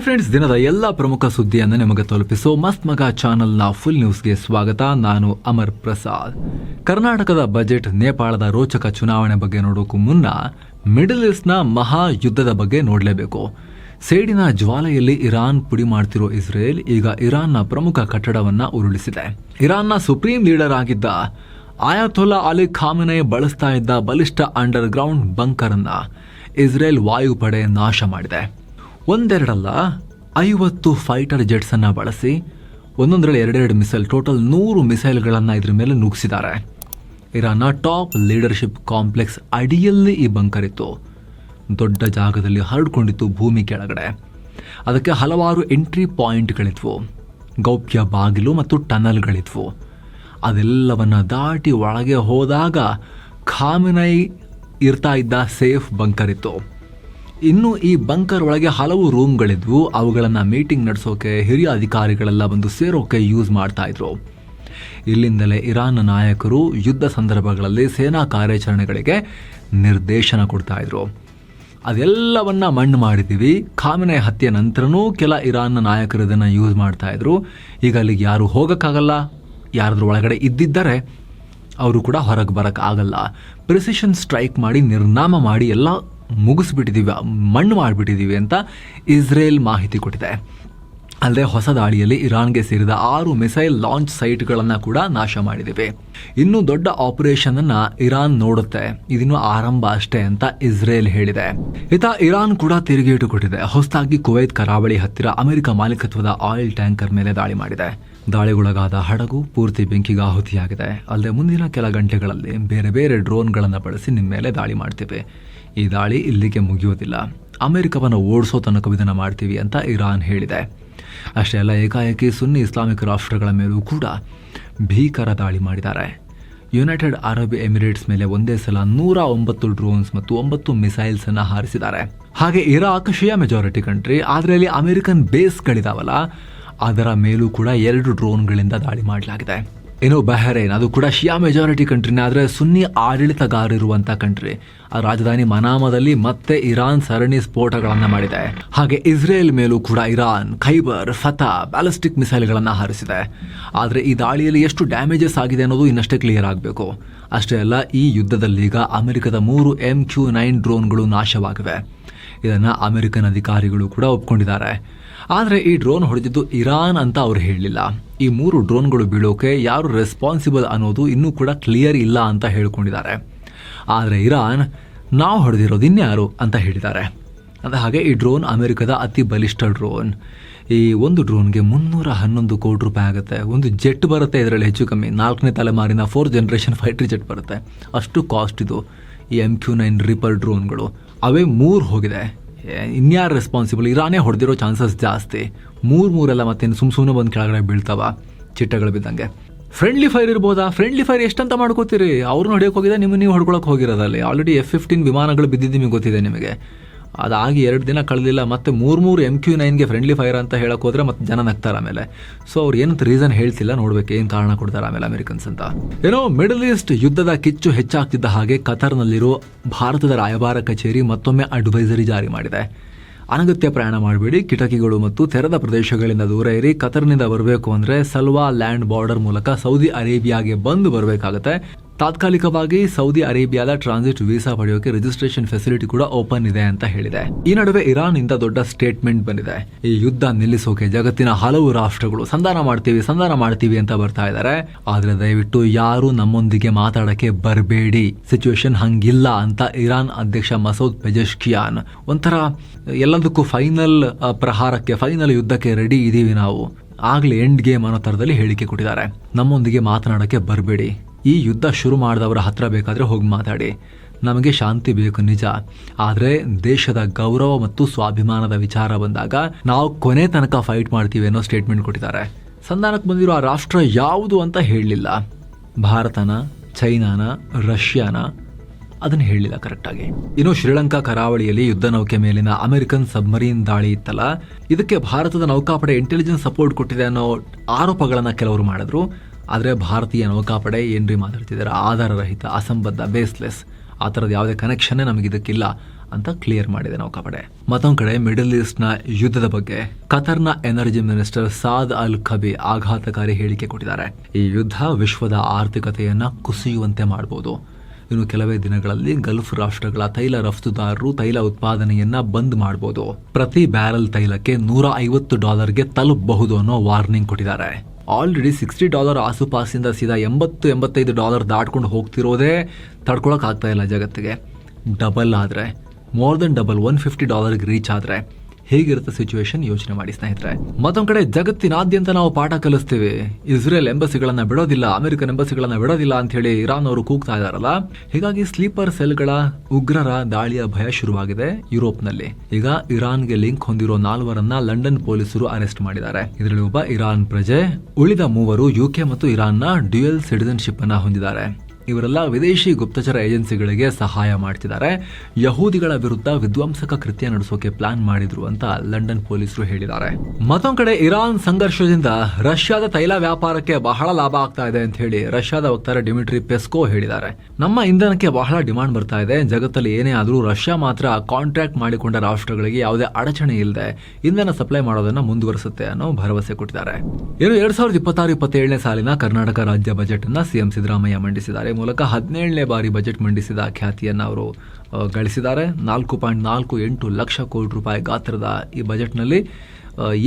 Hi friends, ದಿನದ ಎಲ್ಲ ಪ್ರಮುಖ ಸುದ್ದಿಯನ್ನು ನಿಮಗೆ ತಲುಪಿಸೋ ಮಸ್ತ್ ಮಗ ಚಾನೆಲ್ನ ಫುಲ್ ನ್ಯೂಸ್ಗೆ ಸ್ವಾಗತ. ನಾನು ಅಮರ್ ಪ್ರಸಾದ್. ಕರ್ನಾಟಕದ ಬಜೆಟ್, ನೇಪಾಳದ ರೋಚಕ ಚುನಾವಣೆ ಬಗ್ಗೆ ನೋಡೋಕ್ಕೂ ಮುನ್ನ ಮಿಡಲ್ ಈಸ್ಟ್ನ ಮಹಾ ಯುದ್ಧದ ಬಗ್ಗೆ ನೋಡಲೇಬೇಕು. ಸೇಡಿನ ಜ್ವಾಲೆಯಲ್ಲಿ ಇರಾನ್ ಪುಡಿ ಮಾಡ್ತಿರೋ ಇಸ್ರೇಲ್ ಈಗ ಇರಾನ್ನ ಪ್ರಮುಖ ಕಟ್ಟಡವನ್ನ ಉರುಳಿಸಿದೆ. ಇರಾನ್ನ ಸುಪ್ರೀಂ ಲೀಡರ್ ಆಗಿದ್ದ ಆಯತೊಲ್ಲಾ ಅಲಿ ಖಾಮೆನಿ ಬಳಸ್ತಾ ಇದ್ದ ಬಲಿಷ್ಠ ಅಂಡರ್ ಗ್ರೌಂಡ್ ಬಂಕರ್ ಅನ್ನ ಇಸ್ರೇಲ್ ವಾಯುಪಡೆ ನಾಶ ಮಾಡಿದೆ. ಒಂದೆರಡಲ್ಲ 50 ಫೈಟರ್ ಜೆಟ್ಸ್ ಅನ್ನ ಬಳಸಿ ಒಂದೊಂದರಲ್ಲಿ 2 ಮಿಸೈಲ್, ಟೋಟಲ್ 100 ಮಿಸೈಲ್ಗಳನ್ನು ಇದ್ರ ಮೇಲೆ ನುಗ್ಗಿಸಿದ್ದಾರೆ. ಇರಾನ್ನ ಟಾಪ್ ಲೀಡರ್ಶಿಪ್ ಕಾಂಪ್ಲೆಕ್ಸ್ ಅಡಿಯಲ್ಲಿ ಈ ಬಂಕರ್ ಇತ್ತು. ದೊಡ್ಡ ಜಾಗದಲ್ಲಿ ಹರಡ್ಕೊಂಡಿತ್ತು ಭೂಮಿ ಕೆಳಗಡೆ. ಅದಕ್ಕೆ ಹಲವಾರು ಎಂಟ್ರಿ ಪಾಯಿಂಟ್ಗಳಿದ್ವು, ಗೌಪ್ಯ ಬಾಗಿಲು ಮತ್ತು ಟನಲ್ಗಳಿದ್ವು. ಅದೆಲ್ಲವನ್ನ ದಾಟಿ ಒಳಗೆ ಹೋದಾಗ ಖಾಮೆನಿ ಇರ್ತಾ ಇದ್ದ ಸೇಫ್ ಬಂಕರ್ ಇತ್ತು. ಇನ್ನು ಈ ಬಂಕರ್ ಒಳಗೆ ಹಲವು ರೂಮ್ಗಳಿದ್ವು. ಅವುಗಳನ್ನು ಮೀಟಿಂಗ್ ನಡೆಸೋಕೆ ಹಿರಿಯ ಅಧಿಕಾರಿಗಳೆಲ್ಲ ಬಂದು ಸೇರೋಕೆ ಯೂಸ್ ಮಾಡ್ತಾ ಇದ್ರು. ಇಲ್ಲಿಂದಲೇ ಇರಾನ್ ನಾಯಕರು ಯುದ್ಧ ಸಂದರ್ಭಗಳಲ್ಲಿ ಸೇನಾ ಕಾರ್ಯಾಚರಣೆಗಳಿಗೆ ನಿರ್ದೇಶನ ಕೊಡ್ತಾ ಇದ್ರು. ಅದೆಲ್ಲವನ್ನ ಮಣ್ಣು ಮಾಡಿದ್ದೀವಿ. ಖಾಮೆನಿ ಹತ್ಯೆ ನಂತರನೂ ಕೆಲ ಇರಾನ್ನ ನಾಯಕರು ಇದನ್ನು ಯೂಸ್ ಮಾಡ್ತಾ ಇದ್ರು. ಈಗ ಅಲ್ಲಿಗೆ ಯಾರು ಹೋಗೋಕ್ಕಾಗಲ್ಲ. ಯಾರಾದ್ರೂ ಒಳಗಡೆ ಇದ್ದಿದ್ದರೆ ಅವರು ಕೂಡ ಹೊರಗೆ ಬರೋಕ್ಕಾಗಲ್ಲ. ಪ್ರಿಸಿಷನ್ ಸ್ಟ್ರೈಕ್ ಮಾಡಿ ನಿರ್ನಾಮ ಮಾಡಿ ಎಲ್ಲ ಮುಗಿಸ್ಬಿಟ್ಟಿದ್ದೀವಿ, ಮಣ್ಣು ಮಾಡಿಬಿಟ್ಟಿದ್ದೀವಿ ಅಂತ ಇಸ್ರೇಲ್ ಮಾಹಿತಿ ಕೊಟ್ಟಿದೆ. ಅಲ್ಲದೆ ಹೊಸ ದಾಳಿಯಲ್ಲಿ ಇರಾನ್ಗೆ ಸೇರಿದ 6 ಮಿಸೈಲ್ ಲಾಂಚ್ ಸೈಟ್ಗಳನ್ನು ಕೂಡ ನಾಶ ಮಾಡಿದ್ದೀವಿ. ಇನ್ನೂ ದೊಡ್ಡ ಆಪರೇಷನ್ ಅನ್ನ ಇರಾನ್ ನೋಡುತ್ತೆ, ಇದಿನ್ನೂ ಆರಂಭ ಅಷ್ಟೇ ಅಂತ ಇಸ್ರೇಲ್ ಹೇಳಿದೆ. ಇರಾನ್ ಕೂಡ ತಿರುಗೇಟು ಕೊಟ್ಟಿದೆ. ಹೊಸದಾಗಿ ಕುವೈತ್ ಕರಾವಳಿ ಹತ್ತಿರ ಅಮೆರಿಕ ಮಾಲೀಕತ್ವದ ಆಯಿಲ್ ಟ್ಯಾಂಕರ್ ಮೇಲೆ ದಾಳಿ ಮಾಡಿದೆ. ದಾಳಿಗೊಳಗಾದ ಹಡಗು ಪೂರ್ತಿ ಬೆಂಕಿಗೆ ಆಹುತಿಯಾಗಿದೆ. ಅಲ್ಲದೆ ಮುಂದಿನ ಕೆಲ ಗಂಟೆಗಳಲ್ಲಿ ಬೇರೆ ಬೇರೆ ಡ್ರೋನ್ಗಳನ್ನು ಬಳಸಿ ನಿಮ್ಮ ಮೇಲೆ ದಾಳಿ ಮಾಡ್ತೀವಿ. ಈ ದಾಳಿ ಇಲ್ಲಿಗೆ ಮುಗಿಯೋದಿಲ್ಲ, ಅಮೆರಿಕವನ್ನು ಓಡಿಸೋ ತನಕ ಇದನ್ನು ಮಾಡ್ತೀವಿ ಅಂತ ಇರಾನ್ ಹೇಳಿದೆ. ಅಷ್ಟೇ ಅಲ್ಲ, ಏಕಾಏಕಿ ಸುನ್ನಿ ಇಸ್ಲಾಮಿಕ್ ರಾಷ್ಟ್ರಗಳ ಮೇಲೂ ಕೂಡ ಭೀಕರ ದಾಳಿ ಮಾಡಿದ್ದಾರೆ. ಯುನೈಟೆಡ್ ಅರಬ್ ಎಮಿರೇಟ್ಸ್ ಮೇಲೆ ಒಂದೇ ಸಲ 109 ಡ್ರೋನ್ಸ್ ಮತ್ತು 9 ಮಿಸೈಲ್ಸ್ ಅನ್ನ ಹಾರಿಸಿದ್ದಾರೆ. ಹಾಗೆ ಇರಾಕ್ ಶಿಯಾ ಮೆಜಾರಿಟಿ ಕಂಟ್ರಿ, ಆದರೆ ಅಲ್ಲಿ ಅಮೆರಿಕನ್ ಬೇಸ್ಗಳಿದಾವಲ್ಲ, ಅದರ ಮೇಲೂ ಕೂಡ 2 ಡ್ರೋನ್ಗಳಿಂದ ದಾಳಿ ಮಾಡಲಾಗಿದೆ. ಇನ್ನು ಬಹರೇನ್, ಅದು ಕೂಡ ಶಿಯಾ ಮೆಜಾರಿಟಿ ಕಂಟ್ರಿನೇ, ಆದರೆ ಸುನ್ನಿ ಆಡಳಿತಗಾರ ಇರುವಂಥ ಕಂಟ್ರಿ. ಆ ರಾಜಧಾನಿ ಮನಾಮದಲ್ಲಿ ಮತ್ತೆ ಇರಾನ್ ಸರಣಿ ಸ್ಫೋಟಗಳನ್ನು ಮಾಡಿದೆ. ಹಾಗೆ ಇಸ್ರೇಲ್ ಮೇಲೂ ಕೂಡ ಇರಾನ್ ಖೈಬರ್, ಫತಾ ಬ್ಯಾಲಿಸ್ಟಿಕ್ ಮಿಸೈಲ್ಗಳನ್ನು ಹಾರಿಸಿದೆ. ಆದರೆ ಈ ದಾಳಿಯಲ್ಲಿ ಎಷ್ಟು ಡ್ಯಾಮೇಜಸ್ ಆಗಿದೆ ಅನ್ನೋದು ಇನ್ನಷ್ಟೇ ಕ್ಲಿಯರ್ ಆಗಬೇಕು. ಅಷ್ಟೇ ಅಲ್ಲ, ಈ ಯುದ್ಧದಲ್ಲಿ ಈಗ ಅಮೆರಿಕದ 3 MQ-9 ಡ್ರೋನ್ಗಳು ನಾಶವಾಗಿವೆ. ಇದನ್ನು ಅಮೆರಿಕನ್ ಅಧಿಕಾರಿಗಳು ಕೂಡ ಒಪ್ಕೊಂಡಿದ್ದಾರೆ. ಆದರೆ ಈ ಡ್ರೋನ್ ಹೊಡೆದಿದ್ದು ಇರಾನ್ ಅಂತ ಅವ್ರು ಹೇಳಲಿಲ್ಲ. ಈ 3 ಡ್ರೋನ್ಗಳು ಬೀಳೋಕೆ ಯಾರು ರೆಸ್ಪಾನ್ಸಿಬಲ್ ಅನ್ನೋದು ಇನ್ನೂ ಕೂಡ ಕ್ಲಿಯರ್ ಇಲ್ಲ ಅಂತ ಹೇಳ್ಕೊಂಡಿದ್ದಾರೆ. ಆದರೆ ಇರಾನ್ ನಾವು ಹೊಡೆದಿರೋದು ಇನ್ಯಾರು ಅಂತ ಹೇಳಿದ್ದಾರೆ. ಹಾಗೆ ಈ ಡ್ರೋನ್ ಅಮೆರಿಕದ ಅತಿ ಬಲಿಷ್ಠ ಡ್ರೋನ್. ಈ ಒಂದು ಡ್ರೋನ್ಗೆ 311 ಕೋಟಿ ರೂಪಾಯಿ ಆಗುತ್ತೆ. ಒಂದು ಜೆಟ್ ಬರುತ್ತೆ, ಇದರಲ್ಲಿ ಹೆಚ್ಚು ಕಮ್ಮಿ 4ನೇ ತಲೆಮಾರಿನ 4th ಜನರೇಷನ್ ಫೈಟರ್ ಜೆಟ್ ಬರುತ್ತೆ. ಅಷ್ಟು ಕಾಸ್ಟ್ ಇದು. ಈ MQ-9 ರೀಪರ್ ಡ್ರೋನ್ಗಳು ಅವೇ 3 ಹೋಗಿದೆ. ಇನ್ಯಾರು ರೆಸ್ಪಾನ್ಸಿಬಲ್? ಇರಾನೇ ಹೊಡೆದಿರೋ ಚಾನ್ಸಸ್ ಜಾಸ್ತಿ. 3 ಮತ್ತೆ ಸುಮ್ಮನೆ ಬಂದು ಕೆಳಗಡೆ ಬೀಳ್ತಾವ ಚಿಟ್ಟಗಳು ಬಿದ್ದಂಗೆ. ಫ್ರೆಂಡ್ಲಿ ಫೈರ್ ಇರ್ಬೋದಾ? ಫ್ರೆಂಡ್ಲಿ ಫೈರ್ ಎಷ್ಟಂತ ಮಾಡ್ಕೋತೀರಿ? ಅವ್ರನ್ನ ಹೊಡೆಯೋಕೆ ಹೋಗಿದೆ, ನೀವು ಹೊಡ್ಕೊಳಕ್ಕೆ ಹೋಗಿರೋದಲ್ಲಿ. ಆಲ್ರೆಡಿ F-15 ವಿಮಾನಗಳು ಬಿದ್ದಿದ್ದು ನಿಮಗೆ ಗೊತ್ತಿದೆ. ನಿಮಗೆ ಅದಾಗಿ 2 ದಿನ ಕಳೆದಿಲ್ಲ, ಮತ್ತೆ 3 MQ-9ಗೆ ಫ್ರೆಂಡ್ಲಿ ಫೈರ್ ಅಂತ ಹೇಳಕ್ ಹೋದ್ರೆ ಮತ್ತೆ ಜನ ನಗ್ತಾರೆ ಆಮೇಲೆ. ಸೊ ಅವ್ರು ಏನಂತ ರೀಸನ್ ಹೇಳ್ತಿಲ್ಲ, ನೋಡ್ಬೇಕು ಏನು ಕಾರಣ ಕೊಡ್ತಾರೆ ಆಮೇಲೆ ಅಮೆರಿಕನ್ಸ್ ಅಂತ. ಏನೋ ಮಿಡಲ್ ಈಸ್ಟ್ ಯುದ್ಧದ ಕಿಚ್ಚು ಹೆಚ್ಚಾಗ್ತಿದ್ದ ಹಾಗೆ ಕತರ್ನಲ್ಲಿರೋ ಭಾರತದ ರಾಯಭಾರ ಕಚೇರಿ ಮತ್ತೊಮ್ಮೆ ಅಡ್ವೈಸರಿ ಜಾರಿ ಮಾಡಿದೆ. ಅನಗತ್ಯ ಪ್ರಯಾಣ ಮಾಡಬೇಡಿ, ಕಿಟಕಿಗಳು ಮತ್ತು ತೆರೆದ ಪ್ರದೇಶಗಳಿಂದ ದೂರ ಇರಿ. ಕತರ್ನಿಂದ ಬರಬೇಕು ಅಂದರೆ ಸಲ್ವಾ ಲ್ಯಾಂಡ್ ಬಾರ್ಡರ್ ಮೂಲಕ ಸೌದಿ ಅರೇಬಿಯಾಗೆ ಬಂದು ಬರಬೇಕಾಗತ್ತೆ. ತಾತ್ಕಾಲಿಕವಾಗಿ ಸೌದಿ ಅರೇಬಿಯಾದ ಟ್ರಾನ್ಸಿಟ್ ವೀಸಾ ಪಡೆಯೋಕೆ ರಿಜಿಸ್ಟ್ರೇಷನ್ ಫೆಸಿಲಿಟಿ ಕೂಡ ಓಪನ್ ಇದೆ ಅಂತ ಹೇಳಿದೆ. ಈ ನಡುವೆ ಇರಾನ್ ಇಂದ ದೊಡ್ಡ ಸ್ಟೇಟ್ಮೆಂಟ್ ಬಂದಿದೆ. ಈ ಯುದ್ಧ ನಿಲ್ಲಿಸೋಕೆ ಜಗತ್ತಿನ ಹಲವು ರಾಷ್ಟ್ರಗಳು ಸಂಧಾನ ಮಾಡ್ತೀವಿ ಅಂತ ಬರ್ತಾ ಇದ್ದಾರೆ. ಆದ್ರೆ ದಯವಿಟ್ಟು ಯಾರು ನಮ್ಮೊಂದಿಗೆ ಮಾತಾಡಕ್ಕೆ ಬರಬೇಡಿ, ಸಿಚುವೇಶನ್ ಹಂಗಿಲ್ಲ ಅಂತ ಇರಾನ್ ಅಧ್ಯಕ್ಷ ಮಸೂದ್ ಪೆಜೆಶ್ಕಿಯಾನ್ ಒಂಥರ ಎಲ್ಲದಕ್ಕೂ ಫೈನಲ್ ಪ್ರಹಾರಕ್ಕೆ, ಫೈನಲ್ ಯುದ್ಧಕ್ಕೆ ರೆಡಿ ಇದೀವಿ ನಾವು, ಆಗ್ಲೇ ಎಂಡ್ ಗೇಮ್ ಅನ್ನೋ ತರದಲ್ಲಿ ಹೇಳಿಕೆ ಕೊಟ್ಟಿದ್ದಾರೆ. ನಮ್ಮೊಂದಿಗೆ ಮಾತನಾಡಕ್ಕೆ ಬರಬೇಡಿ, ಈ ಯುದ್ಧ ಶುರು ಮಾಡಿದವರ ಹತ್ರ ಬೇಕಾದರೆ ಹೋಗಿ ಮಾತಾಡಿ, ನಮಗೆ ಶಾಂತಿ ಬೇಕು ನಿಜ, ಆದರೆ ದೇಶದ ಗೌರವ ಮತ್ತು ಸ್ವಾಭಿಮಾನದ ವಿಚಾರ ಬಂದಾಗ ನಾವು ಕೊನೆ ತನಕ ಫೈಟ್ ಮಾಡ್ತೀವಿ ಅನ್ನೋ ಸ್ಟೇಟ್ಮೆಂಟ್ ಕೊಟ್ಟಿದ್ದಾರೆ. ಸಂಧಾನಕ್ಕೆ ಬಂದಿರೋ ಆ ರಾಷ್ಟ್ರ ಯಾವುದು ಅಂತ ಹೇಳಲಿಲ್ಲ. ಭಾರತನ, ಚೈನಾನ, ರಷ್ಯಾನ, ಅದನ್ನು ಹೇಳಲಿಲ್ಲ ಕರೆಕ್ಟಾಗಿ. ಇನ್ನು ಶ್ರೀಲಂಕಾ ಕರಾವಳಿಯಲ್ಲಿ ಯುದ್ಧ ನೌಕೆ ಮೇಲಿನ ಅಮೆರಿಕನ್ ಸಬ್ಮರೀನ್ ದಾಳಿ ಇತ್ತಲ್ಲ, ಇದಕ್ಕೆ ಭಾರತದ ನೌಕಾಪಡೆ ಇಂಟೆಲಿಜೆನ್ಸ್ ಸಪೋರ್ಟ್ ಕೊಟ್ಟಿದೆ ಅನ್ನೋ ಆರೋಪಗಳನ್ನು ಕೆಲವರು ಮಾಡಿದ್ರು. ಆದರೆ ಭಾರತೀಯ ನೌಕಾಪಡೆ ಏನ್ರಿ ಮಾತಾಡ್ತಿದ್ದಾರೆ, ಆಧಾರ ರಹಿತ, ಅಸಂಬದ್ಧ, ಬೇಸ್ಲೆಸ್, ಆ ಥರದ ಯಾವುದೇ ಕನೆಕ್ಷನ್ನೇ ನಮಗಿದಕ್ಕಿಲ್ಲ ಅಂತ ಕ್ಲಿಯರ್ ಮಾಡಿದೆ ನೌಕಾಪಡೆ. ಮತ್ತೊಂದ್ ಕಡೆ ಮಿಡಲ್ ಈಸ್ಟ್ ನ ಯುದ್ಧದ ಬಗ್ಗೆ ಕತರ್ನ ಎನರ್ಜಿ ಮಿನಿಸ್ಟರ್ ಸಾದ್ ಅಲ್ ಖಬಿ ಆಘಾತಕಾರಿ ಹೇಳಿಕೆ ಕೊಟ್ಟಿದ್ದಾರೆ. ಈ ಯುದ್ಧ ವಿಶ್ವದ ಆರ್ಥಿಕತೆಯನ್ನ ಕುಸಿಯುವಂತೆ ಮಾಡಬಹುದು. ಇನ್ನು ಕೆಲವೇ ದಿನಗಳಲ್ಲಿ ಗಲ್ಫ್ ರಾಷ್ಟ್ರಗಳ ತೈಲ ರಫ್ತುದಾರರು ತೈಲ ಉತ್ಪಾದನೆಯನ್ನ ಬಂದ್ ಮಾಡಬಹುದು. ಪ್ರತಿ ಬ್ಯಾರಲ್ ತೈಲಕ್ಕೆ $150 ತಲುಪಬಹುದು ಅನ್ನೋ ವಾರ್ನಿಂಗ್ ಕೊಟ್ಟಿದ್ದಾರೆ. ಆಲ್ರೆಡಿ $60 ಆಸುಪಾಸಿಂದ ಸೀದಾ $80-85 ದಾಟ್ಕೊಂಡು ಹೋಗ್ತಿರೋದೇ ತಡ್ಕೊಳಕ್ ಆಗ್ತಾ ಇಲ್ಲ ಜಗತ್ತಿಗೆ. ಡಬಲ್ ಆದ್ರೆ ಮೋರ್ ದೆನ್ ಡಬಲ್ $150 ರೀಚ್ ಆದ್ರೆ ಹೇಗಿರುತ್ತೆ ಸಿಚುವೇಶನ್ ಯೋಚನೆ ಮಾಡಿ ಸ್ನೇಹಿತರೆ. ಮತ್ತೊಂದ್ ಕಡೆ ಜಗತ್ತಿನಾದ್ಯಂತ ನಾವು ಪಾಠ ಕಲಿಸ್ತೀವಿ, ಇಸ್ರೇಲ್ ಎಂಬಸಿಗಳನ್ನ ಬಿಡೋದಿಲ್ಲ, ಅಮೆರಿಕನ್ ಎಂಬಸಿಗಳನ್ನ ಬಿಡೋದಿಲ್ಲ ಅಂತ ಹೇಳಿ ಇರಾನ್ ಅವರು ಕೂಗ್ತಾ ಇದಾರಲ್ಲ. ಹೀಗಾಗಿ ಸ್ಲೀಪರ್ ಸೆಲ್ಗಳ ಉಗ್ರರ ದಾಳಿಯ ಭಯ ಶುರುವಾಗಿದೆ ಯುರೋಪ್ನಲ್ಲಿ. ಈಗ ಇರಾನ್ಗೆ ಲಿಂಕ್ ಹೊಂದಿರೋ 4 ಲಂಡನ್ ಪೊಲೀಸರು ಅರೆಸ್ಟ್ ಮಾಡಿದ್ದಾರೆ. ಇದರಲ್ಲಿ ಒಬ್ಬ ಇರಾನ್ ಪ್ರಜೆ, ಉಳಿದ 3 UK ಮತ್ತು ಇರಾನ್ನ ಡ್ಯುಯಲ್ ಸಿಟಿಜನ್ಶಿಪ್ ಅನ್ನ ಹೊಂದಿದ್ದಾರೆ. ಇವರೆಲ್ಲ ವಿದೇಶಿ ಗುಪ್ತಚರ ಏಜೆನ್ಸಿಗಳಿಗೆ ಸಹಾಯ ಮಾಡ್ತಿದ್ದಾರೆ. ಯಹೂದಿಗಳ ವಿರುದ್ಧ ವಿಧ್ವಂಸಕ ಕೃತ್ಯ ನಡೆಸೋಕೆ ಪ್ಲಾನ್ ಮಾಡಿದ್ರು ಅಂತ ಲಂಡನ್ ಪೊಲೀಸರು ಹೇಳಿದ್ದಾರೆ. ಮತ್ತೊಂದ್ ಕಡೆ ಇರಾನ್ ಸಂಘರ್ಷದಿಂದ ರಷ್ಯಾದ ತೈಲ ವ್ಯಾಪಾರಕ್ಕೆ ಬಹಳ ಲಾಭ ಆಗ್ತಾ ಇದೆ ಅಂತ ಹೇಳಿ ರಷ್ಯಾದ ವಕ್ತಾರ ಡಿಮಿಟ್ರಿ ಪೆಸ್ಕೋ ಹೇಳಿದ್ದಾರೆ. ನಮ್ಮ ಇಂಧನಕ್ಕೆ ಬಹಳ ಡಿಮಾಂಡ್ ಬರ್ತಾ ಇದೆ. ಜಗತ್ತಲ್ಲಿ ಏನೇ ಆದ್ರೂ ರಷ್ಯಾ ಮಾತ್ರ ಕಾಂಟ್ರಾಕ್ಟ್ ಮಾಡಿಕೊಂಡ ರಾಷ್ಟ್ರಗಳಿಗೆ ಯಾವುದೇ ಅಡಚಣೆ ಇಲ್ಲದೆ ಇಂಧನ ಸಪ್ಲೈ ಮಾಡೋದನ್ನ ಮುಂದುವರಿಸುತ್ತೆ ಅನ್ನೋ ಭರವಸೆ ಕೊಟ್ಟಿದ್ದಾರೆ. ಇನ್ನು 2026-27 ಸಾಲಿನ ಕರ್ನಾಟಕ ರಾಜ್ಯ ಬಜೆಟ್ ಅನ್ನ ಸಿಎಂ ಸಿದ್ದರಾಮಯ್ಯ ಮಂಡಿಸಿದ್ದಾರೆ. ಮೂಲಕ 17ನೇ ಬಾರಿ ಬಜೆಟ್ ಮಂಡಿಸಿದ ಖ್ಯಾತಿಯನ್ನು ಅವರು ಗಳಿಸಿದ್ದಾರೆ. 4.48 ಲಕ್ಷ ಕೋಟಿ ರೂಪಾಯಿ ಗಾತ್ರದ ಈ ಬಜೆಟ್ನಲ್ಲಿ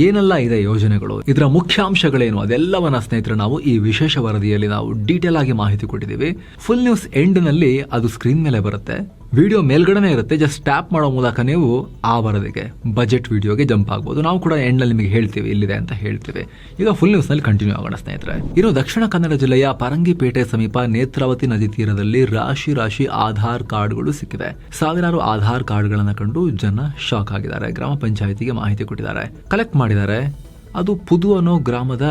ಏನೆಲ್ಲ ಇದೆ ಯೋಜನೆಗಳು, ಇದರ ಮುಖ್ಯಾಂಶಗಳೇನು, ಅದೆಲ್ಲವನ್ನ ಸ್ನೇಹಿತರೆ ನಾವು ಈ ವಿಶೇಷ ವರದಿಯಲ್ಲಿ ನಾವು ಡೀಟೇಲ್ ಆಗಿ ಮಾಹಿತಿ ಕೊಟ್ಟಿದ್ದೀವಿ. ಫುಲ್ ನ್ಯೂಸ್ ಎಂಡ್ ನಲ್ಲಿ ಅದು ಸ್ಕ್ರೀನ್ ಮೇಲೆ ಬರುತ್ತೆ, ವಿಡಿಯೋ ಮೇಲ್ಗಡೆನೆ ಇರುತ್ತೆ. ಜಸ್ಟ್ ಟ್ಯಾಪ್ ಮಾಡೋ ಮೂಲಕ ನೀವು ಆ ವರದಿಗೆ ಬಜೆಟ್ ವಿಡಿಯೋಗೆ ಜಂಪ್ ಆಗ್ಬೋದು. ನಾವು ಕೂಡ ಎಂಡ್ ನಲ್ಲಿ ನಿಮಗೆ ಹೇಳ್ತೀವಿ ಇಲ್ಲಿದೆ ಅಂತ ಹೇಳ್ತೀವಿ. ಈಗ ಫುಲ್ ನ್ಯೂಸ್ ನಲ್ಲಿ ಕಂಟಿನ್ಯೂ ಆಗೋಣ ಸ್ನೇಹಿತರೆ. ಇನ್ನು ದಕ್ಷಿಣ ಕನ್ನಡ ಜಿಲ್ಲೆಯ ಪರಂಗಿಪೇಟೆ ಸಮೀಪ ನೇತ್ರಾವತಿ ನದಿ ತೀರದಲ್ಲಿ ರಾಶಿ ಆಧಾರ್ ಕಾರ್ಡ್ಗಳು ಸಿಕ್ಕಿದೆ. ಸಾವಿರಾರು ಆಧಾರ್ ಕಾರ್ಡ್ಗಳನ್ನ ಕಂಡು ಜನ ಶಾಕ್ ಆಗಿದ್ದಾರೆ. ಗ್ರಾಮ ಪಂಚಾಯಿತಿಗೆ ಮಾಹಿತಿ ಕೊಟ್ಟಿದ್ದಾರೆ, ಕಲೆಕ್ಟ್ ಮಾಡಿದ್ದಾರೆ. ಅದು ಪುದು ಅನ್ನೋ ಗ್ರಾಮದ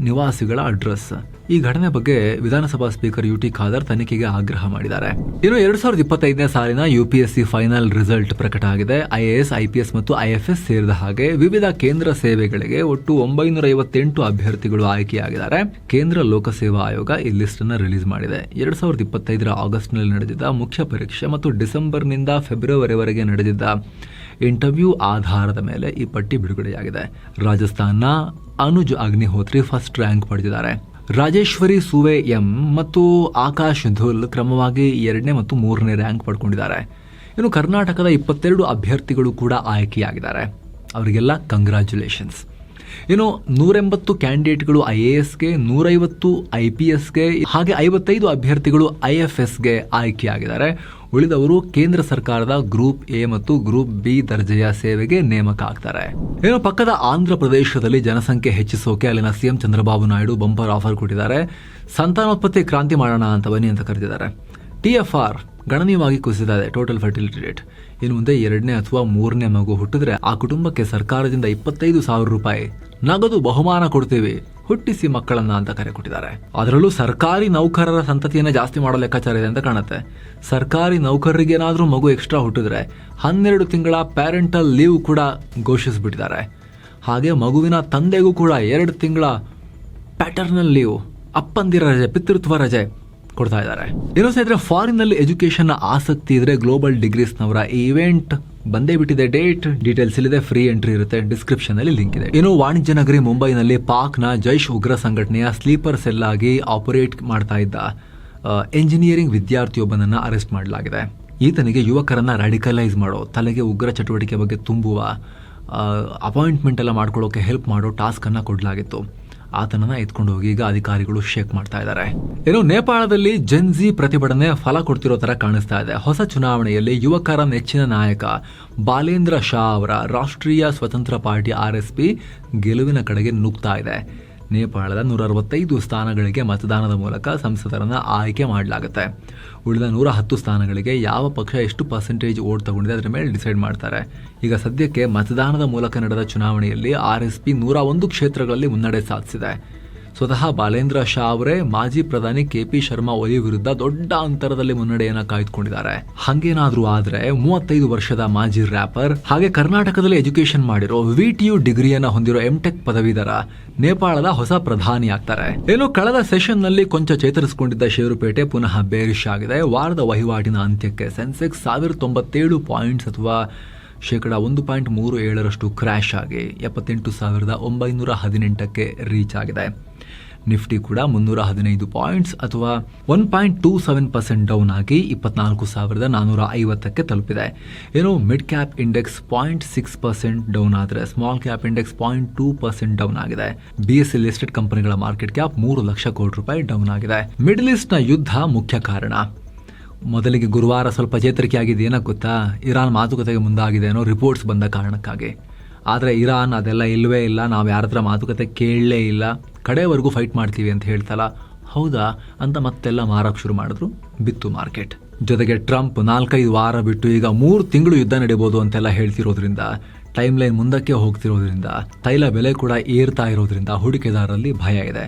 ನಿವಾಸಿಗಳ ಅಡ್ರೆಸ್. ಈ ಘಟನೆ ಬಗ್ಗೆ ವಿಧಾನಸಭಾ ಸ್ಪೀಕರ್ UT ಖಾದರ್ ತನಿಖೆಗೆ ಆಗ್ರಹ ಮಾಡಿದ್ದಾರೆ. ಇನ್ನು 2025ನೇ ಸಾಲಿನ UPSC ಫೈನಲ್ ರಿಸಲ್ಟ್ ಪ್ರಕಟ ಆಗಿದೆ. IAS, IPS ಮತ್ತು IFS ಸೇರಿದ ಹಾಗೆ ವಿವಿಧ ಕೇಂದ್ರ ಸೇವೆಗಳಿಗೆ ಒಟ್ಟು 958 ಅಭ್ಯರ್ಥಿಗಳು ಆಯ್ಕೆಯಾಗಿದ್ದಾರೆ. ಕೇಂದ್ರ ಲೋಕಸೇವಾ ಆಯೋಗ ಈ ಲಿಸ್ಟ್ ಅನ್ನು ರಿಲೀಸ್ ಮಾಡಿದೆ. 2025ರ ಆಗಸ್ಟ್ನಲ್ಲಿ ನಡೆದಿದ್ದ ಮುಖ್ಯ ಪರೀಕ್ಷೆ ಮತ್ತು ಡಿಸೆಂಬರ್ನಿಂದ ಫೆಬ್ರವರಿವರೆಗೆ ನಡೆದಿದ್ದ ಇಂಟರ್ವ್ಯೂ ಆಧಾರದ ಮೇಲೆ ಈ ಪಟ್ಟಿ ಬಿಡುಗಡೆಯಾಗಿದೆ. ರಾಜಸ್ಥಾನ ಅನುಜ್ ಅಗ್ನಿಹೋತ್ರಿ ಫಸ್ಟ್ ರ್ಯಾಂಕ್ ಪಡೆದಿದ್ದಾರೆ. ರಾಜೇಶ್ವರಿ ಸುವೆ ಎಂ ಮತ್ತು ಆಕಾಶ್ ಧುಲ್ ಕ್ರಮವಾಗಿ 2ನೇ ಮತ್ತು 3ನೇ ರ್ಯಾಂಕ್ ಪಡ್ಕೊಂಡಿದ್ದಾರೆ. ಇನ್ನು ಕರ್ನಾಟಕದ 22 ಅಭ್ಯರ್ಥಿಗಳು ಕೂಡ ಆಯ್ಕೆಯಾಗಿದ್ದಾರೆ. ಅವರಿಗೆಲ್ಲ ಕಂಗ್ರ್ಯಾಚುಲೇಷನ್ಸ್. ಇನ್ನು 180 ಕ್ಯಾಂಡಿಡೇಟ್ಗಳು IASಗೆ, 150 IPSಗೆ, ಹಾಗೆ 55 ಅಭ್ಯರ್ಥಿಗಳು IFSಗೆ ಆಯ್ಕೆಯಾಗಿದ್ದಾರೆ. ಉಳಿದವರು ಕೇಂದ್ರ ಸರ್ಕಾರದ ಗ್ರೂಪ್ A ಮತ್ತು ಗ್ರೂಪ್ B ದರ್ಜೆಯ ಸೇವೆಗೆ ನೇಮಕ ಆಗ್ತಾರೆ. ಇನ್ನು ಪಕ್ಕದ ಆಂಧ್ರ ಪ್ರದೇಶದಲ್ಲಿ ಜನಸಂಖ್ಯೆ ಹೆಚ್ಚಿಸೋಕೆ ಅಲ್ಲಿನ CM Chandrababu Naidu bumper offer ಕೊಟ್ಟಿದ್ದಾರೆ. ಸಂತಾನೋತ್ಪತ್ತಿ ಕ್ರಾಂತಿ ಮಾಡೋಣ ಅಂತ ಬನ್ನಿ ಅಂತ ಕರೆದಿದ್ದಾರೆ. TFR ಗಣನೀಯವಾಗಿ ಕುಸಿತಾ ಇದೆ, ಟೋಟಲ್ ಫರ್ಟಿಲಿಟಿ ರೇಟ್. ಇನ್ನು ಮುಂದೆ 2ನೇ ಅಥವಾ 3ನೇ ಮಗು ಹುಟ್ಟಿದ್ರೆ ಆ ಕುಟುಂಬಕ್ಕೆ ಸರ್ಕಾರದಿಂದ 25,000 ರೂಪಾಯಿ ನಗದು ಬಹುಮಾನ ಕೊಡ್ತೀವಿ, ಹುಟ್ಟಿಸಿ ಮಕ್ಕಳನ್ನ ಅಂತ ಕರೆ ಕೊಟ್ಟಿದ್ದಾರೆ. ಅದರಲ್ಲೂ ಸರ್ಕಾರಿ ನೌಕರರ ಸಂತತಿಯನ್ನ ಜಾಸ್ತಿ ಮಾಡೋ ಲೆಕ್ಕಾಚಾರ ಇದೆ ಅಂತ ಕಾಣುತ್ತೆ. ಸರ್ಕಾರಿ ನೌಕರರಿಗೇನಾದ್ರೂ ಮಗು ಎಕ್ಸ್ಟ್ರಾ ಹುಟ್ಟಿದ್ರೆ 12 ತಿಂಗಳ ಪ್ಯಾರೆಂಟಲ್ ಲೀವ್ ಕೂಡ ಘೋಷಿಸಿಬಿಟ್ಟಿದ್ದಾರೆ. ಹಾಗೆ ಮಗುವಿನ ತಂದೆಗೂ ಕೂಡ 2 ತಿಂಗಳ ಪ್ಯಾಟರ್ನಲ್ ಲೀವ್, ಅಪ್ಪಂದಿರ ರಜೆ, ಪಿತೃತ್ವ ರಜೆ ಕೊಡ್ತಾ ಇದ್ದಾರೆ. ಏನೋ ಸ್ನೇಹಿತರೆ, ಫಾರಿನ್ ನಲ್ಲಿ ಎಜುಕೇಶನ್ ಆಸಕ್ತಿ ಇದ್ರೆ ಗ್ಲೋಬಲ್ ಡಿಗ್ರೀಸ್ ನವರ ಇವೆಂಟ್ ಬಂದೇ ಬಿಟ್ಟಿದೆ. ಡೀಟೇಲ್ಸ್ ಇಲ್ಲಿದೆ, ಫ್ರೀ ಎಂಟ್ರಿ ಇರುತ್ತೆ, ಡಿಸ್ಕ್ರಿಪ್ಷನ್ ಅಲ್ಲಿ ಲಿಂಕ್ ಇದೆ. ಇನ್ನು ವಾಣಿಜ್ಯ ನಗರಿ ಮುಂಬೈನಲ್ಲಿ ಪಾಕ್ನ ಜೈಷ್ ಉಗ್ರ ಸಂಘಟನೆಯ ಸ್ಲೀಪರ್ ಸೆಲ್ ಆಗಿ ಆಪರೇಟ್ ಮಾಡ್ತಾ ಇದ್ದ ಎಂಜಿನಿಯರಿಂಗ್ ವಿದ್ಯಾರ್ಥಿಯೊಬ್ಬನನ್ನ ಅರೆಸ್ಟ್ ಮಾಡಲಾಗಿದೆ. ಈತನಿಗೆ ಯುವಕರನ್ನ ರಾಡಿಕಲೈಸ್ ಮಾಡೋ, ತಲೆಗೆ ಉಗ್ರ ಚಟುವಟಿಕೆ ಬಗ್ಗೆ ತುಂಬುವ, ಅಪಾಯಿಂಟ್ಮೆಂಟ್ ಎಲ್ಲ ಮಾಡ್ಕೊಳ್ಳೋಕೆ ಹೆಲ್ಪ್ ಮಾಡೋ ಟಾಸ್ಕ್ ಅನ್ನ ಕೊಡಲಾಗಿತ್ತು. ಆತನನ್ನ ಎತ್ಕೊಂಡು ಹೋಗಿ ಈಗ ಅಧಿಕಾರಿಗಳು ಶೇಕ್ ಮಾಡ್ತಾ ಇದ್ದಾರೆ. ಇನ್ನು ನೇಪಾಳದಲ್ಲಿ ಜೆನ್ಜಿ ಪ್ರತಿಭಟನೆ ಫಲ ಕೊಡ್ತಿರೋ ತರ ಕಾಣಿಸ್ತಾ ಇದೆ. ಹೊಸ ಚುನಾವಣೆಯಲ್ಲಿ ಯುವಕರ ನೆಚ್ಚಿನ ನಾಯಕ ಬಾಲೇಂದ್ರ ಶಾ ಅವರ ರಾಷ್ಟ್ರೀಯ ಸ್ವತಂತ್ರ ಪಾರ್ಟಿ RSP ಗೆಲುವಿನ ಕಡೆಗೆ ನುಗ್ತಾ ಇದೆ. ನೇಪಾಳದ 165 ಸ್ಥಾನಗಳಿಗೆ ಮತದಾನದ ಮೂಲಕ ಸಂಸದರನ್ನ ಆಯ್ಕೆ ಮಾಡಲಾಗುತ್ತೆ. ಉಳಿದ 110 ಸ್ಥಾನಗಳಿಗೆ ಯಾವ ಪಕ್ಷ ಎಷ್ಟು ಪರ್ಸೆಂಟೇಜ್ ವೋಟ್ ತಗೊಂಡಿದೆ ಅದರ ಮೇಲೆ ಡಿಸೈಡ್ ಮಾಡ್ತಾರೆ. ಈಗ ಸದ್ಯಕ್ಕೆ ಮತದಾನದ ಮೂಲಕ ನಡೆದ ಚುನಾವಣೆಯಲ್ಲಿ RSP 101 ಕ್ಷೇತ್ರಗಳಲ್ಲಿ ಮುನ್ನಡೆ ಸಾಧಿಸಿದೆ. ಸ್ವತಃ ಬಾಲೇಂದ್ರ ಶಾ ಅವರೇ ಮಾಜಿ ಪ್ರಧಾನಿ KP ಶರ್ಮಾ ಒಲಿ ವಿರುದ್ಧ ದೊಡ್ಡ ಅಂತರದಲ್ಲಿ ಮುನ್ನಡೆಯನ್ನ ಕಾಯ್ದುಕೊಂಡಿದ್ದಾರೆ. ಹಂಗೇನಾದ್ರೂ ಆದ್ರೆ 35 ವರ್ಷದ ಮಾಜಿ ರ್ಯಾಪರ್ ಹಾಗೆ ಕರ್ನಾಟಕದಲ್ಲಿ ಎಜುಕೇಶನ್ ಮಾಡಿರೋ VTU ಡಿಗ್ರಿಯನ್ನ ಹೊಂದಿರೋ MTech ಪದವೀಧರ ನೇಪಾಳದ ಹೊಸ ಪ್ರಧಾನಿ ಆಗ್ತಾರೆ. ಏನು ಕಳೆದ ಸೆಷನ್ ನಲ್ಲಿ ಕೊಂಚ ಚೇತರಿಸಿಕೊಂಡಿದ್ದ ಷೇರುಪೇಟೆ ಪುನಃ ಬೇರಿಶ್ ಆಗಿದೆ. ವಾರದ ವಹಿವಾಟಿನ ಅಂತ್ಯಕ್ಕೆ ಸೆನ್ಸೆಕ್ಸ್ 1097 ಪಾಯಿಂಟ್ಸ್ ಅಥವಾ ಶೇಕಡ 1.37 ಕ್ರ್ಯಾಶ್ ಆಗಿ 78,918ಕ್ಕೆ ರೀಚ್ ಆಗಿದೆ. ನಿಫ್ಟಿ ಕೂಡ 315 ಪಾಯಿಂಟ್ಸ್ ಅಥವಾ 1.27% ಡೌನ್ ಆಗಿ 24,450ಕ್ಕೆ ತಲುಪಿದೆ. ಏನು ಮಿಡ್ ಕ್ಯಾಪ್ ಇಂಡೆಕ್ಸ್ 0.6% ಡೌನ್ ಆದರೆ ಸ್ಮಾಲ್ ಕ್ಯಾಪ್ ಇಂಡೆಕ್ಸ್ 0.2% ಡೌನ್ ಆಗಿದೆ. BSE ಲಿಸ್ಟೆಡ್ ಕಂಪನಿಗಳ ಮಾರ್ಕೆಟ್ ಕ್ಯಾಪ್ 3 ಲಕ್ಷ ಕೋಟಿ ರೂಪಾಯಿ ಡೌನ್ ಆಗಿದೆ. ಮಿಡಲ್ ಈಸ್ಟ್ ನ ಯುದ್ಧ ಮುಖ್ಯ ಕಾರಣ. ಮೊದಲಿಗೆ ಗುರುವಾರ ಸ್ವಲ್ಪ ಚೇತರಿಕೆ ಆಗಿದೆ. ಏನಕ್ಕೆ ಗೊತ್ತಾ, ಇರಾನ್ ಮಾತುಕತೆಗೆ ಮುಂದಾಗಿದೆ ಅನ್ನೋ ರಿಪೋರ್ಟ್ಸ್ ಬಂದ ಕಾರಣಕ್ಕಾಗಿ. ಆದರೆ ಇರಾನ್ ಅದೆಲ್ಲ ಇಲ್ಲವೇ ಇಲ್ಲ, ನಾವು ಯಾರ ಹತ್ರ ಮಾತುಕತೆ ಕೇಳಲೇ ಇಲ್ಲ, ಕಡೆವರೆಗೂ ಫೈಟ್ ಮಾಡ್ತೀವಿ ಅಂತ ಹೇಳ್ತಲ್ಲ. ಹೌದಾ ಅಂತ ಮತ್ತೆಲ್ಲ ಮಾರಕ್ಕೆ ಶುರು ಮಾಡಿದ್ರು. ಬಿತ್ತು ಮಾರ್ಕೆಟ್. ಜೊತೆಗೆ ಟ್ರಂಪ್ 4-5 ವಾರ ಬಿಟ್ಟು ಈಗ 3 ತಿಂಗಳು ಯುದ್ಧ ನಡೀಬೋದು ಅಂತೆಲ್ಲ ಹೇಳ್ತಿರೋದ್ರಿಂದ, ಟೈಮ್ ಲೈನ್ ಮುಂದಕ್ಕೆ ಹೋಗ್ತಿರೋದ್ರಿಂದ, ತೈಲ ಬೆಲೆ ಕೂಡ ಏರ್ತಾ ಇರೋದ್ರಿಂದ ಹೂಡಿಕೆದಾರರಲ್ಲಿ ಭಯ ಇದೆ.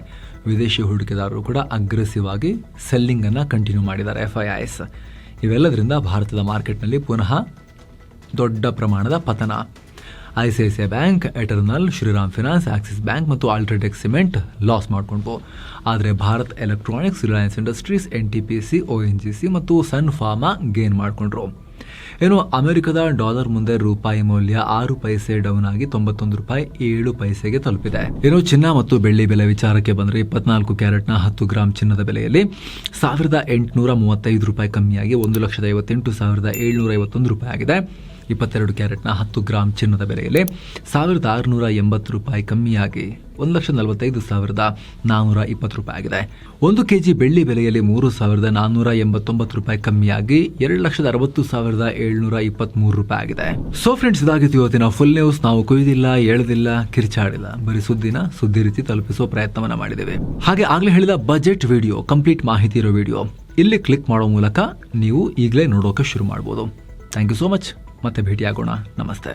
ವಿದೇಶಿ ಹೂಡಿಕೆದಾರರು ಕೂಡ ಅಗ್ರೆಸಿವ್ ಆಗಿ ಸೆಲ್ಲಿಂಗ್ ಅನ್ನ ಕಂಟಿನ್ಯೂ ಮಾಡಿದ್ದಾರೆ. FIIs ಇವೆಲ್ಲದರಿಂದ ಭಾರತದ ಮಾರ್ಕೆಟ್ನಲ್ಲಿ ಪುನಃ ದೊಡ್ಡ ಪ್ರಮಾಣದ ಪತನ. ICICI bank, Eternal, Shriram finance, Axis bank ಮತ್ತು ಅಲ್ಟ್ರಾಟೆಕ್ ಸಿಮೆಂಟ್ ಲಾಸ್ ಮಾಡಿಕೊಂಡ್ವು. ಆದರೆ Bharat electronics, Reliance industries, NTPC, ONGC ಮತ್ತು ಸನ್ ಫಾರ್ಮಾ ಗೇನ್ ಮಾಡಿಕೊಂಡ್ರು. ಏನು ಅಮೆರಿಕದ ಡಾಲರ್ ಮುಂದೆ ರೂಪಾಯಿ ಮೌಲ್ಯ 6 ಪೈಸೆ ಡೌನ್ ಆಗಿ 91 ರೂಪಾಯಿ 7 ಪೈಸೆಗೆ ತಲುಪಿದೆ. ಏನು ಚಿನ್ನ ಮತ್ತು ಬೆಳ್ಳಿ ಬೆಲೆ ವಿಚಾರಕ್ಕೆ ಬಂದರೆ 24 ಕ್ಯಾರೆಟ್ನ 10 ಗ್ರಾಂ ಚಿನ್ನದ ಬೆಲೆಯಲ್ಲಿ 1,835 ರೂಪಾಯಿ ಕಮ್ಮಿಯಾಗಿ 1,58,751 ರೂಪಾಯಿ ಆಗಿದೆ. 22 ಕ್ಯಾರೆಟ್ನ 10 ಗ್ರಾಂ ಚಿನ್ನದ ಬೆಲೆಯಲ್ಲಿ 1,680 ರೂಪಾಯಿ ಕಮ್ಮಿಯಾಗಿ 1,45,420 ರೂಪಾಯಿ ಆಗಿದೆ. 1 ಕೆಜಿ ಬೆಳ್ಳಿ ಬೆಲೆಯಲ್ಲಿ 3,489 ರೂಪಾಯಿ ಕಮ್ಮಿಯಾಗಿ 2,60,723 ರೂಪಾಯಿ ಆಗಿದೆ. ಸೊ ಫ್ರೆಂಡ್ಸ್, ಇದಾಗಿತ್ತು ಇವತ್ತಿನ ಫುಲ್ ನ್ಯೂಸ್. ನಾವು ಕುಯ್ದಿಲ್ಲ, ಎಳೆದಿಲ್ಲ, ಕಿರ್ಚಾಡಿಲ್ಲ, ಬರೀ ಸುದ್ದಿ ರೀತಿ ತಲುಪಿಸುವ ಪ್ರಯತ್ನವನ್ನ ಮಾಡಿದ್ದೇವೆ. ಹಾಗೆ ಆಗ್ಲೇ ಹೇಳಿದ ಬಜೆಟ್ ವಿಡಿಯೋ, ಕಂಪ್ಲೀಟ್ ಮಾಹಿತಿ ಇರೋ ವಿಡಿಯೋ ಇಲ್ಲಿ ಕ್ಲಿಕ್ ಮಾಡೋ ಮೂಲಕ ನೀವು ಈಗಲೇ ನೋಡೋಕೆ ಶುರು ಮಾಡ್ಬೋದು. Thank you so much. ಮತ್ತೆ ಭೇಟಿಯಾಗೋಣ. ನಮಸ್ತೆ.